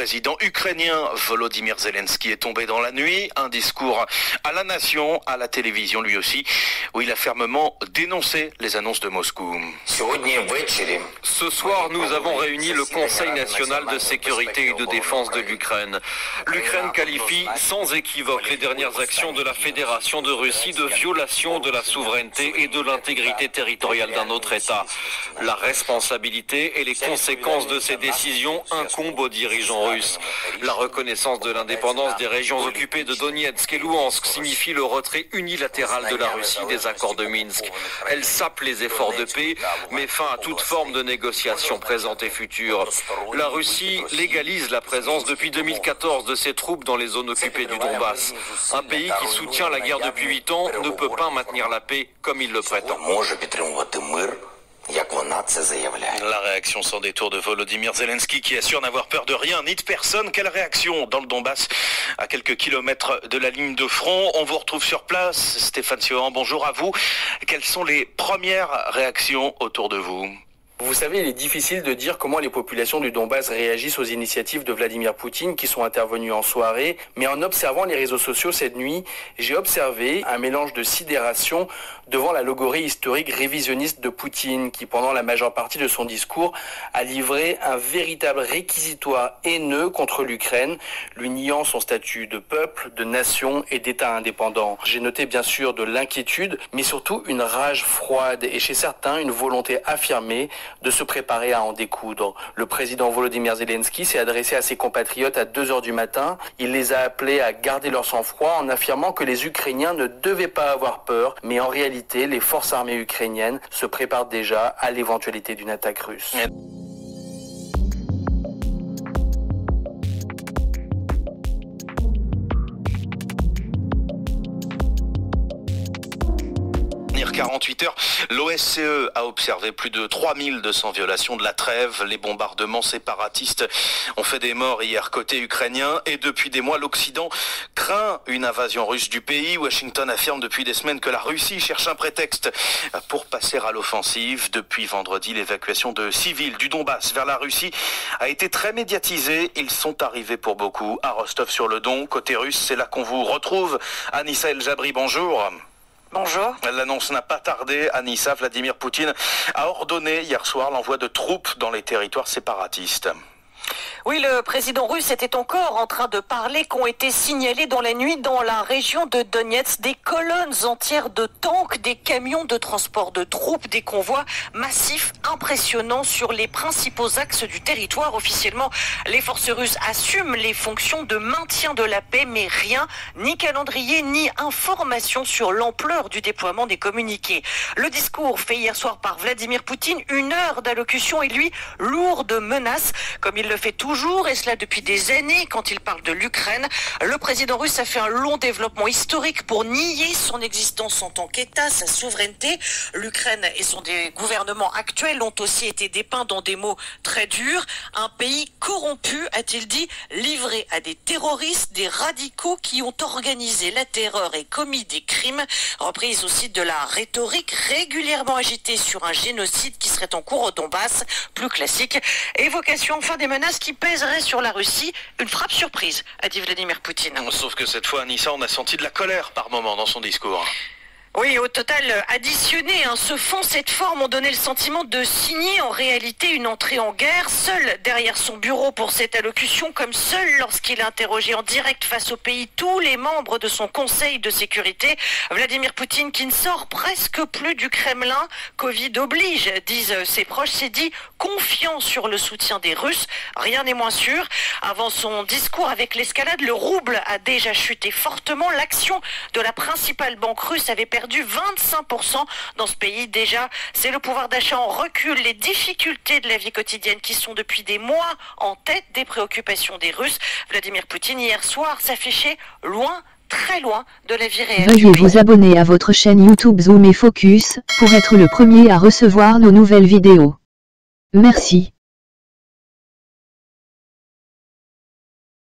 président ukrainien Volodymyr Zelensky est tombé dans la nuit. Un discours à la nation, à la télévision lui aussi, où il a fermement dénoncé les annonces de Moscou. Ce soir, nous avons réuni le Conseil national de sécurité et de défense de l'Ukraine. L'Ukraine qualifie sans équivoque les dernières actions de la Fédération de Russie de violation de la souveraineté et de l'intégrité territoriale d'un autre État. La responsabilité et les conséquences de ces décisions incombent aux dirigeants russes. La reconnaissance de l'indépendance des régions occupées de Donetsk et Louhansk signifie le retrait unilatéral de la Russie des accords de Minsk. Elle sape les efforts de paix, met fin à toute forme de négociation présente et future. La Russie légalise la présence depuis 2014 de ses troupes dans les zones occupées du Donbass. Un pays qui soutient la guerre depuis 8 ans ne peut pas maintenir la paix comme il le prétend. La réaction sans détour de Volodymyr Zelensky qui assure n'avoir peur de rien ni de personne. Quelle réaction dans le Donbass, à quelques kilomètres de la ligne de front? On vous retrouve sur place. Stéphane Siohan, bonjour à vous. Quelles sont les premières réactions autour de vous? Vous savez, il est difficile de dire comment les populations du Donbass réagissent aux initiatives de Vladimir Poutine qui sont intervenues en soirée. Mais en observant les réseaux sociaux cette nuit, j'ai observé un mélange de sidération devant la logorie historique révisionniste de Poutine qui, pendant la majeure partie de son discours, a livré un véritable réquisitoire haineux contre l'Ukraine, lui niant son statut de peuple, de nation et d'État indépendant. J'ai noté bien sûr de l'inquiétude, mais surtout une rage froide et chez certains une volonté affirmée de se préparer à en découdre. Le président Volodymyr Zelensky s'est adressé à ses compatriotes à 2 heures du matin. Il les a appelés à garder leur sang-froid en affirmant que les Ukrainiens ne devaient pas avoir peur, mais en réalité, les forces armées ukrainiennes se préparent déjà à l'éventualité d'une attaque russe. 48 heures, l'OSCE a observé plus de 3200 violations de la trêve. Les bombardements séparatistes ont fait des morts hier côté ukrainien et depuis des mois l'Occident craint une invasion russe du pays. Washington affirme depuis des semaines que la Russie cherche un prétexte pour passer à l'offensive. Depuis vendredi, l'évacuation de civils du Donbass vers la Russie a été très médiatisée. Ils sont arrivés pour beaucoup à Rostov-sur-le-Don. Côté russe, c'est là qu'on vous retrouve. Anissa El Jabri, bonjour. Bonjour. L'annonce n'a pas tardé. Anissa, Vladimir Poutine a ordonné hier soir l'envoi de troupes dans les territoires séparatistes. Oui, le président russe était encore en train de parler qu'ont été signalés dans la nuit dans la région de Donetsk des colonnes entières de tanks, des camions de transport de troupes, des convois massifs impressionnants sur les principaux axes du territoire. Officiellement, les forces russes assument les fonctions de maintien de la paix, mais rien, ni calendrier, ni information sur l'ampleur du déploiement des communiqués. Le discours fait hier soir par Vladimir Poutine, 1 heure d'allocution et lui, lourd de menaces, comme il le fait toujours, et cela depuis des années quand il parle de l'Ukraine. Le président russe a fait un long développement historique pour nier son existence en tant qu'État, sa souveraineté. L'Ukraine et son gouvernement actuel ont aussi été dépeints dans des mots très durs. Un pays corrompu, a-t-il dit, livré à des terroristes, des radicaux qui ont organisé la terreur et commis des crimes. Reprise aussi de la rhétorique régulièrement agitée sur un génocide qui serait en cours au Donbass, plus classique. Évocation enfin des menaces qui pèserait sur la Russie, une frappe surprise, a dit Vladimir Poutine. Sauf que cette fois, Anissa, on a senti de la colère par moment dans son discours. Oui, au total, additionné, ce fond, cette forme ont donné le sentiment de signer en réalité une entrée en guerre, seul derrière son bureau pour cette allocution, comme seul lorsqu'il a interrogé en direct face au pays tous les membres de son conseil de sécurité. Vladimir Poutine, qui ne sort presque plus du Kremlin, Covid oblige, disent ses proches, s'est dit confiant sur le soutien des Russes. Rien n'est moins sûr. Avant son discours avec l'escalade, le rouble a déjà chuté fortement. L'action de la principale banque russe avait perdu 25% dans ce pays. Déjà, c'est le pouvoir d'achat en recul, les difficultés de la vie quotidienne qui sont depuis des mois en tête des préoccupations des Russes. Vladimir Poutine, hier soir, s'affichait loin, très loin de la vie réelle. Veuillez vous abonner à votre chaîne YouTube Zoom et Focus pour être le premier à recevoir nos nouvelles vidéos. Merci.